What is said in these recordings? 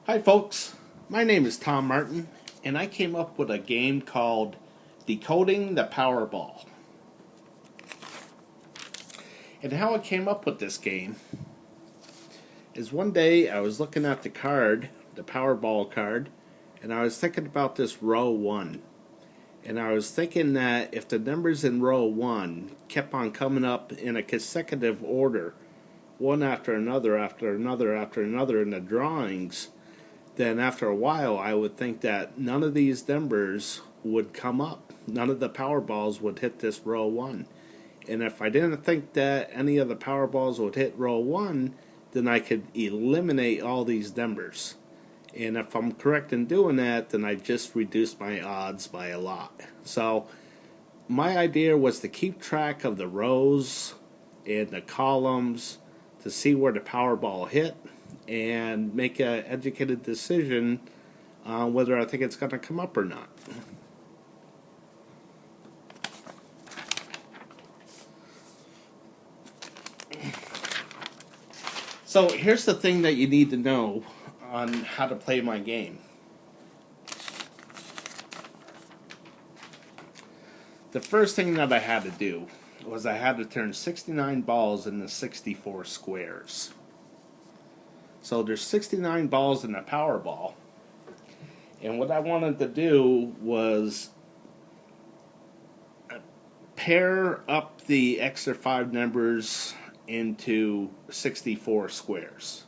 Hi folks, my name is Tom Martin, and I came up with a game called Decoding the Powerball. And how I came up with this game is one day I was looking at the card, the Powerball card, and I was thinking about this row 1. And I was thinking that if the numbers in row 1 kept on coming up in a consecutive order, one after another, after another, after another in the drawings, then after a while I would think that none of these numbers would come up. None of the Powerballs would hit this row 1. And if I didn't think that any of the Powerballs would hit row 1, then I could eliminate all these numbers. And if I'm correct in doing that, then I just reduce my odds by a lot. So my idea was to keep track of the rows and the columns to see where the Powerball hit and make an educated decision on whether I think it's going to come up or not. So here's the thing that you need to know on how to play my game. The first thing that I had to do was I had to turn 69 balls into 64 squares. So there's 69 balls in the Powerball, and what I wanted to do was pair up the extra 5 numbers into 64 squares.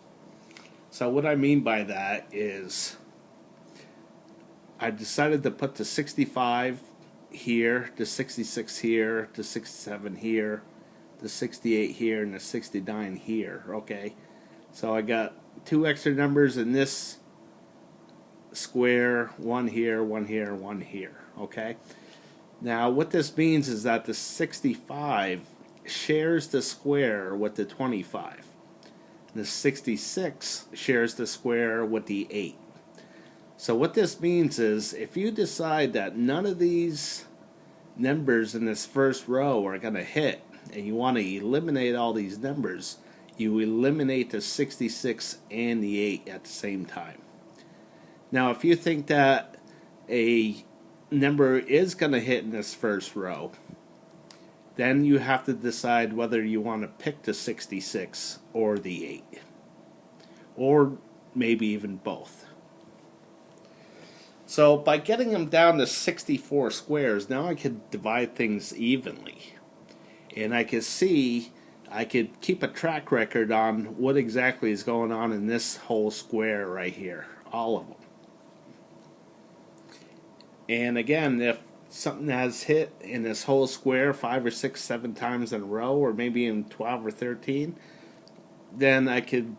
So what I mean by that is I decided to put the 65 here, the 66 here, the 67 here, the 68 here, and the 69 here, okay? So I got 2 extra numbers in this square, one here, one here, one here, okay? Now what this means is that the 65 shares the square with the 25. The 66 shares the square with the 8. So what this means is if you decide that none of these numbers in this first row are going to hit and you want to eliminate all these numbers, you eliminate the 66 and the 8 at the same time. Now if you think that a number is going to hit in this first row, then you have to decide whether you want to pick the 66 or the 8. Or maybe even both. So by getting them down to 64 squares, now I could divide things evenly. And I could see, I could keep a track record on what exactly is going on in this whole square right here. All of them. And again, if something has hit in this whole square 5 or 6, 7 times in a row, or maybe in 12 or 13, then I could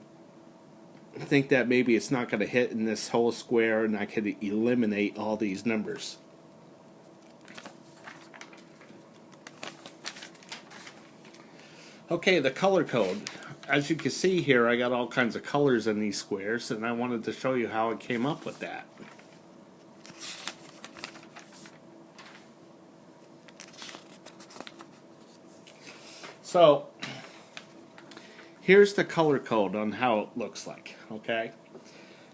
think that maybe it's not going to hit in this whole square, and I could eliminate all these numbers. Okay, the color code. As you can see here, I got all kinds of colors in these squares, and I wanted to show you how I came up with that. So here's the color code on how it looks like, okay?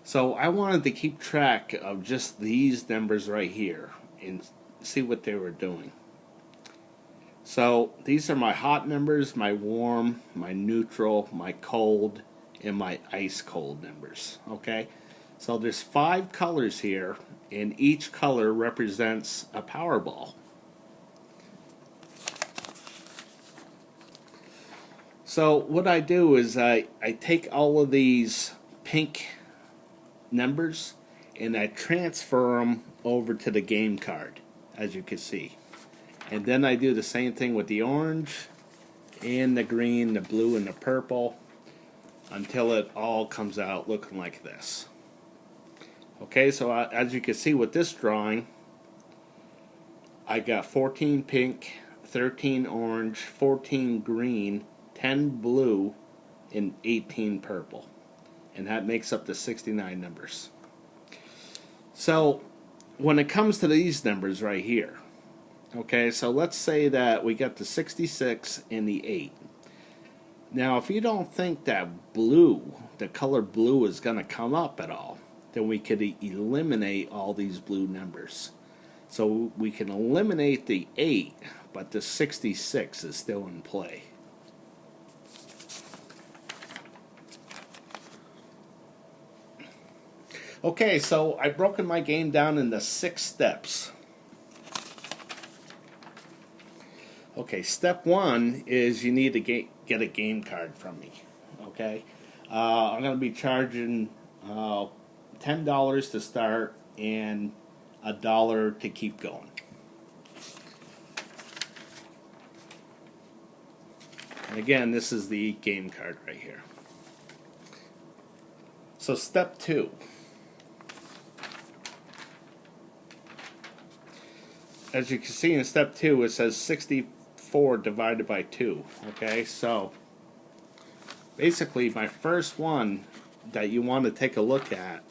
So I wanted to keep track of just these numbers right here and see what they were doing. So these are my hot numbers, my warm, my neutral, my cold, and my ice cold numbers, okay? So there's 5 colors here, and each color represents a Powerball. So what I do is I take all of these pink numbers and I transfer them over to the game card, as you can see. And then I do the same thing with the orange and the green, the blue, and the purple until it all comes out looking like this. Okay, so as you can see with this drawing, I got 14 pink, 13 orange, 14 green, 10 blue, and 18 purple. And that makes up the 69 numbers. So when it comes to these numbers right here, okay, so let's say that we got the 66 and the 8. Now if you don't think that blue, the color blue, is going to come up at all, then we could eliminate all these blue numbers. So we can eliminate the 8, but the 66 is still in play. Okay, so I've broken my game down into 6 steps. Okay, step 1 is you need to get a game card from me. Okay, I'm going to be charging $10 to start and $1 to keep going. And again, this is the game card right here. So step 2. As you can see in step 2, it says 64 divided by 2. Okay, so basically my first one that you want to take a look at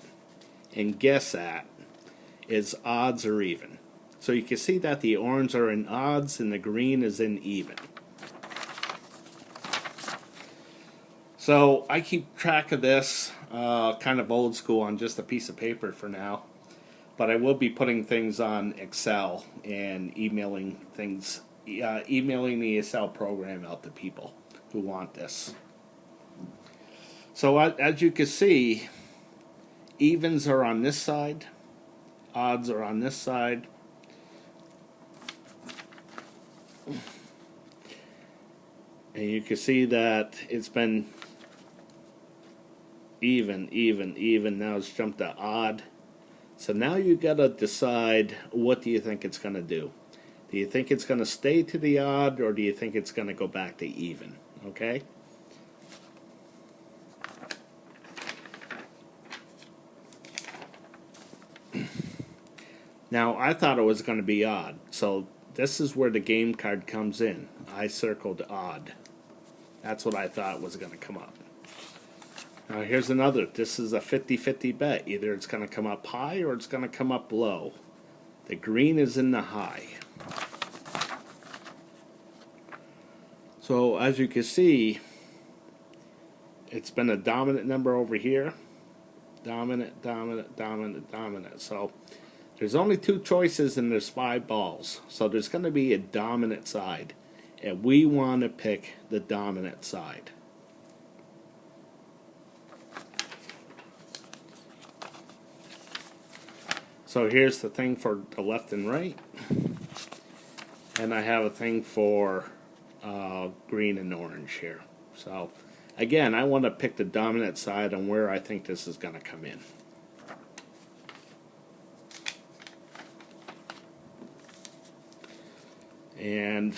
and guess at is odds or even. So you can see that the orange are in odds and the green is in even. So I keep track of this kind of old school on just a piece of paper for now. But I will be putting things on Excel and emailing things, emailing the Excel program out to people who want this. So as you can see, evens are on this side, odds are on this side. And you can see that it's been even, now it's jumped to odd. So now you got to decide, what do you think it's going to do? Do you think it's going to stay to the odd, or do you think it's going to go back to even? Okay? Now, I thought it was going to be odd, so this is where the game card comes in. I circled odd. That's what I thought was going to come up. Now here's another. This is a 50-50 bet. Either it's going to come up high or it's going to come up low. The green is in the high. So as you can see, it's been a dominant number over here. Dominant. So there's only 2 choices and there's 5 balls. So there's going to be a dominant side. And we want to pick the dominant side. So here's the thing for the left and right, and I have a thing for green and orange here. So again, I want to pick the dominant side on where I think this is going to come in. And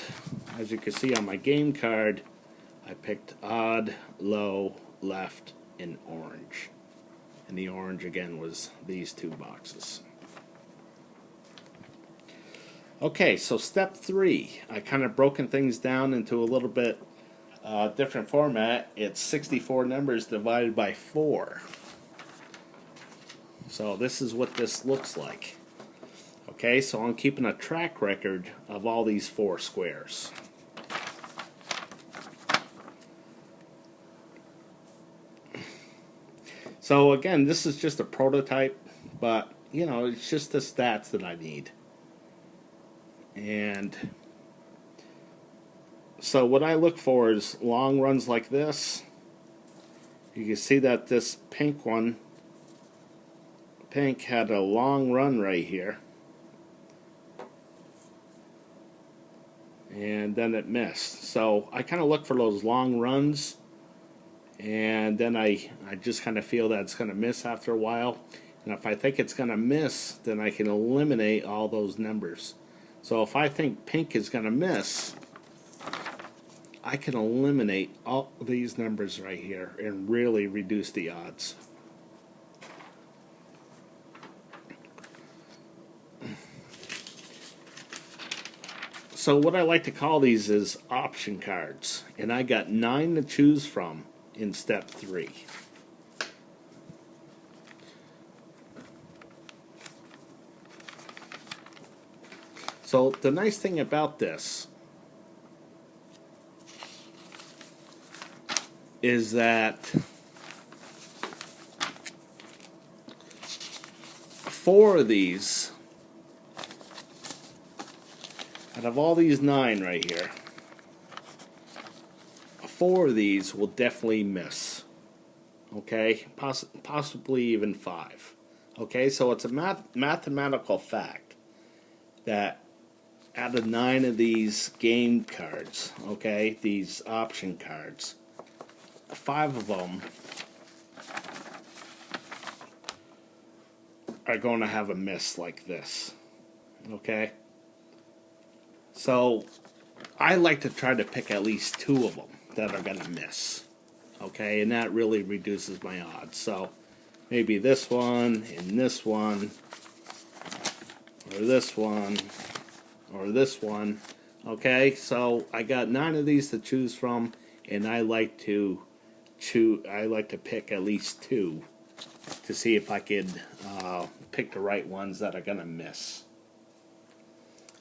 as you can see on my game card, I picked odd, low, left, and orange. And the orange again was these 2 boxes. Okay, so step 3, I kind of broken things down into a little bit different format. It's 64 numbers divided by 4. So this is what this looks like. Okay, so I'm keeping a track record of all these 4 squares. So again, this is just a prototype, but you know, it's just the stats that I need. And so what I look for is long runs like this. You can see that this pink had a long run right here. And then it missed. So I kind of look for those long runs. And then I just kind of feel that it's going to miss after a while. And if I think it's going to miss, then I can eliminate all those numbers. So if I think pink is going to miss, I can eliminate all these numbers right here and really reduce the odds. So what I like to call these is option cards. And I got 9 to choose from in step 3. So the nice thing about this is that 4 of these, out of all these 9 right here, 4 of these will definitely miss. Okay, possibly even 5. Okay, so it's a mathematical fact that out of 9 of these game cards, okay, these option cards, 5 of them are going to have a miss like this. Okay, so I like to try to pick at least 2 of them that are going to miss. Okay, and that really reduces my odds. So maybe this one, and this one, or this one, or this one. Okay, so I got 9 of these to choose from, and I like to pick at least 2 to see if I could pick the right ones that are gonna miss,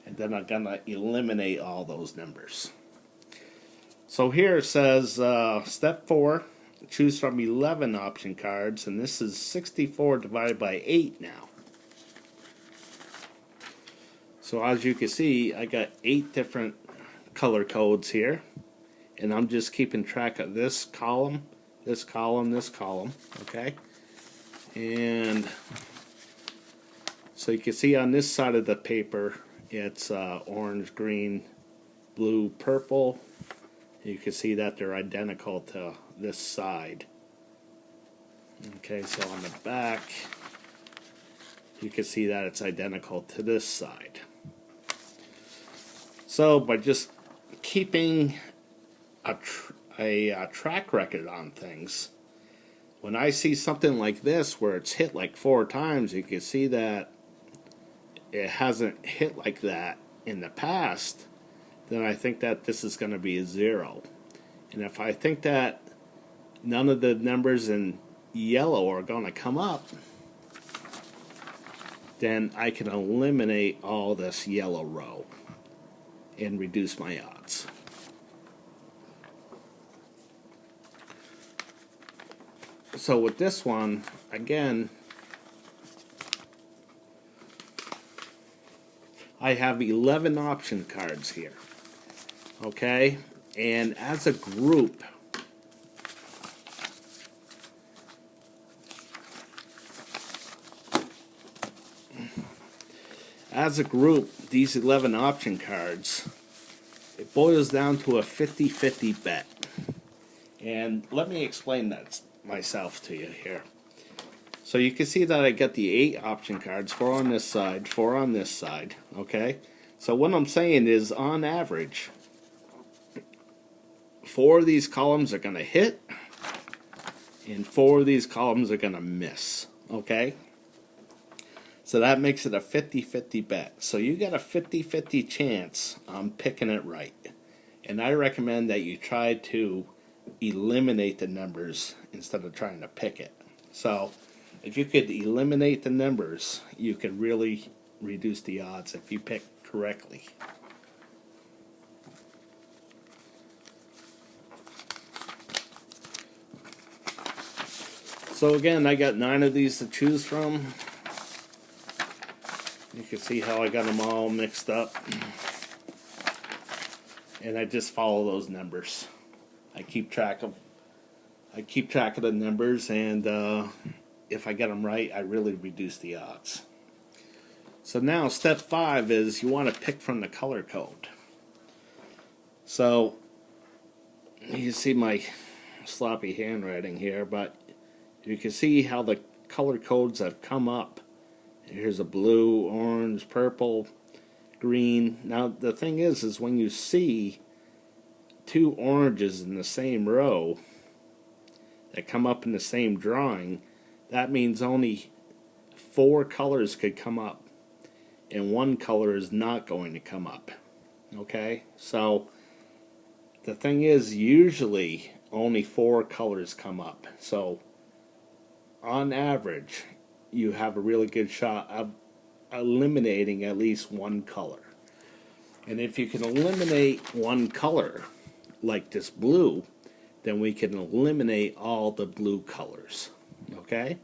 and then I'm gonna eliminate all those numbers. So here it says step 4, choose from 11 option cards, and this is 64 divided by 8 now. So as you can see, I got 8 different color codes here, and I'm just keeping track of this column, this column, this column, okay? And so you can see on this side of the paper, it's orange, green, blue, purple. You can see that they're identical to this side. Okay, so on the back, you can see that it's identical to this side. So by just keeping a track record on things, when I see something like this where it's hit like 4 times, you can see that it hasn't hit like that in the past, then I think that this is going to be a 0. And if I think that none of the numbers in yellow are going to come up, then I can eliminate all this yellow row and reduce my odds. So with this one, again, I have 11 option cards here. Okay, and as a group, these 11 option cards, it boils down to a 50-50 bet. And let me explain that myself to you here. So you can see that I got the 8 option cards, 4 on this side, 4 on this side, okay? So what I'm saying is, on average, 4 of these columns are going to hit, and 4 of these columns are going to miss, okay? So that makes it a 50-50 bet. So you got a 50-50 chance on picking it right. And I recommend that you try to eliminate the numbers instead of trying to pick it. So if you could eliminate the numbers, you could really reduce the odds if you pick correctly. So again, I got 9 of these to choose from. You can see how I got them all mixed up. And I just follow those numbers. I keep track of the numbers, and if I get them right, I really reduce the odds. So now step 5 is you want to pick from the color code. So you see my sloppy handwriting here, but you can see how the color codes have come up. Here's a blue, orange, purple, green. Now the thing is when you see 2 oranges in the same row that come up in the same drawing, that means only 4 colors could come up, and 1 color is not going to come up. Okay, so the thing is, usually only 4 colors come up. So on average, you have a really good shot of eliminating at least 1 color. And if you can eliminate 1 color, like this blue, then we can eliminate all the blue colors. Okay?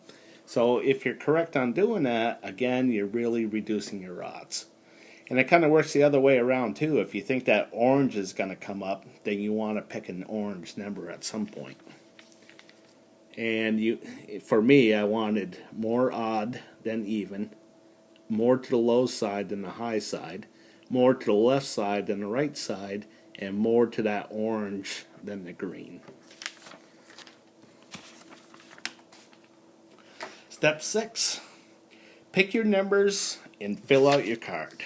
So if you're correct on doing that, again, you're really reducing your odds. And it kind of works the other way around too. If you think that orange is going to come up, then you want to pick an orange number at some point. And for me, I wanted more odd than even, more to the low side than the high side, more to the left side than the right side, and more to that orange than the green. Step 6. Pick your numbers and fill out your card.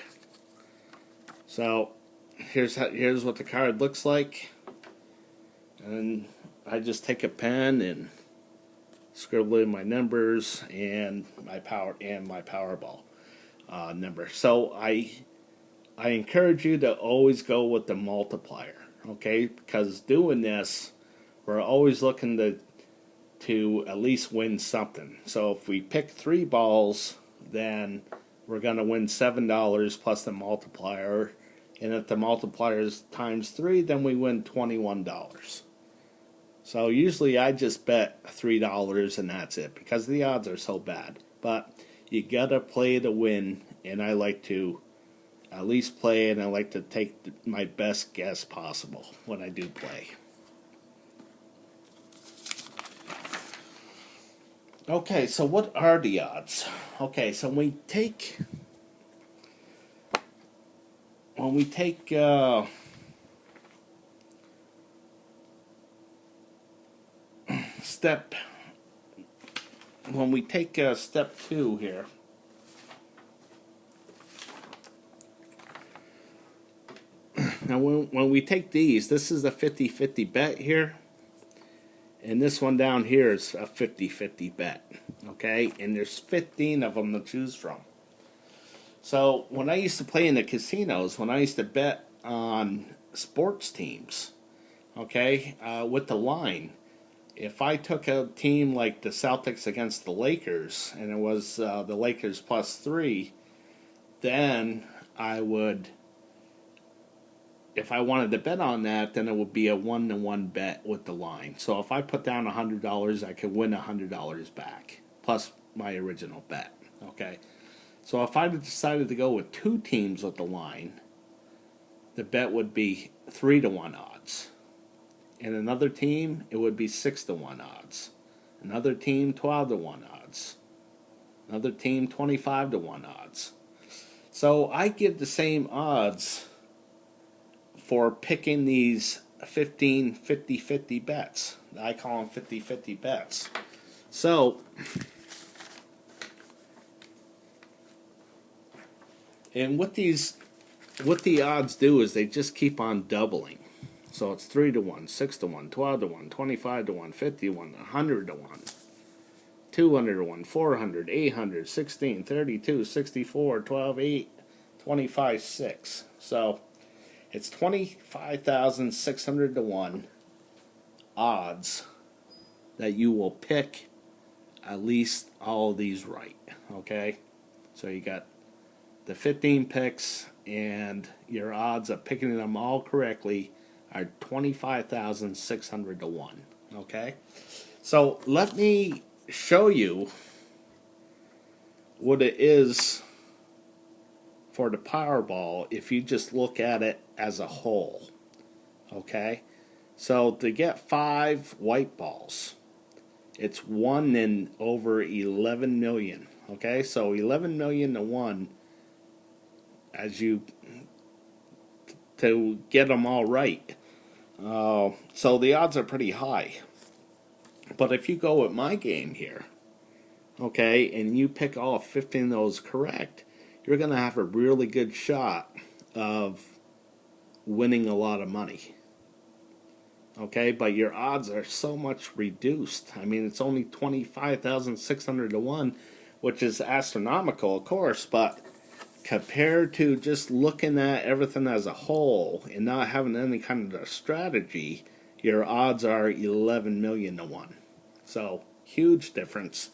So here's what the card looks like. And I just take a pen and scribble in my numbers and my Powerball number. So I encourage you to always go with the multiplier, okay? Because doing this, we're always looking to at least win something. So if we pick 3 balls, then we're going to win $7 plus the multiplier. And if the multiplier is times 3, then we win $21. So usually I just bet $3 and that's it, because the odds are so bad. But you gotta play to win, and I like to at least play, and I like to take my best guess possible when I do play. Okay, so what are the odds? Okay, so when we take step 2 here, now when we take these, this is a 50-50 bet here, and this one down here is a 50-50 bet, okay, and there's 15 of them to choose from. So when I used to play in the casinos, when I used to bet on sports teams, okay, with the line, if I took a team like the Celtics against the Lakers, and it was the Lakers +3, then I would, if I wanted to bet on that, then it would be a 1-to-1 bet with the line. So if I put down $100, I could win $100 back, plus my original bet, okay? So if I decided to go with 2 teams with the line, the bet would be 3-to-1 odds. And another team, it would be 6-to-1 odds. Another team, 12-to-1 odds. Another team, 25-to-1 odds. So I give the same odds for picking these 15 50-50 bets. I call them 50-50 bets. So, and what the odds do is they just keep on doubling. So it's 3-to-1, 6-to-1, 12-to-1, 25-to-1, 50-to-1, 100-to-1, 200-to-1, 400, 800, 16, 32, 64, 12, 8, 25, 6. So it's 25,600-to-1 odds that you will pick at least all of these right. Okay? So you got the 15 picks, and your odds of picking them all correctly are 25,600-to-1. Okay? So let me show you what it is for the Powerball if you just look at it as a whole. Okay? So to get 5 white balls, it's 1 in over 11 million. Okay? So 11 million to 1 as you to get them all right. So the odds are pretty high. But if you go with my game here, okay, and you pick all 15 of those correct, you're going to have a really good shot of winning a lot of money. Okay, but your odds are so much reduced. I mean, it's only 25,600-to-1, which is astronomical, of course, but compared to just looking at everything as a whole and not having any kind of a strategy, your odds are 11 million to 1. So, huge difference.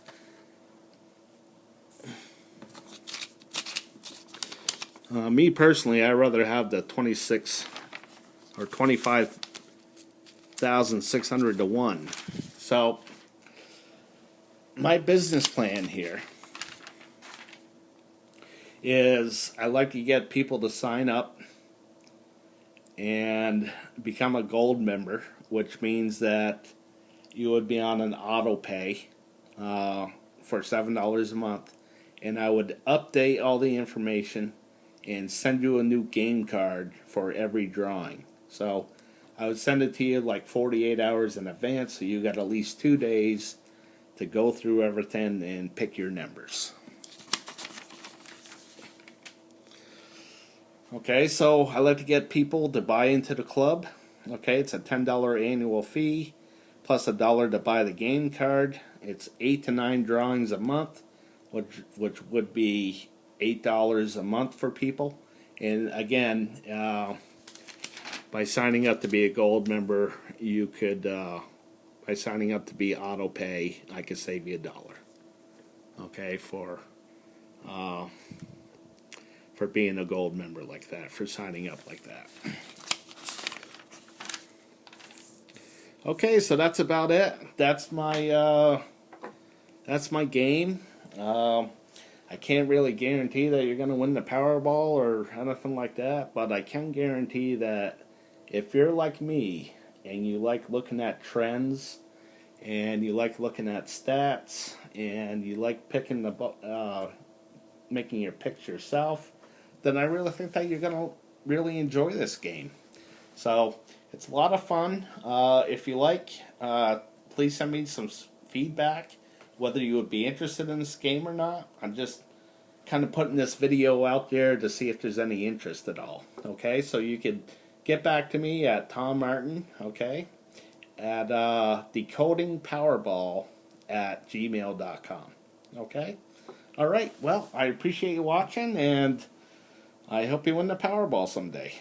Me personally, I'd rather have the 26 or 25,600 to 1. So, my business plan here is I like to get people to sign up and become a gold member, which means that you would be on an auto pay for $7 a month, and I would update all the information and send you a new game card for every drawing. So I would send it to you like 48 hours in advance, so you got at least 2 days to go through everything and pick your numbers. Okay, so I like to get people to buy into the club. Okay, it's a $10 annual fee plus $1 to buy the game card. It's 8 to 9 drawings a month, which would be $8 a month for people. And again, by signing up to be a gold member, you could, by signing up to be auto pay, I could save you $1. Okay, for being a gold member like that, for signing up like that. Okay, so that's about it. That's my game. I can't really guarantee that you're going to win the Powerball or anything like that, but I can guarantee that if you're like me and you like looking at trends and you like looking at stats and you like picking the making your picks yourself, then I really think that you're going to really enjoy this game. So it's a lot of fun. If you like, please send me some feedback, whether you would be interested in this game or not. I'm just kind of putting this video out there to see if there's any interest at all. Okay, so you could get back to me at Tom Martin, okay, at decodingpowerball@gmail.com. Okay? All right, well, I appreciate you watching, and I hope you win the Powerball someday.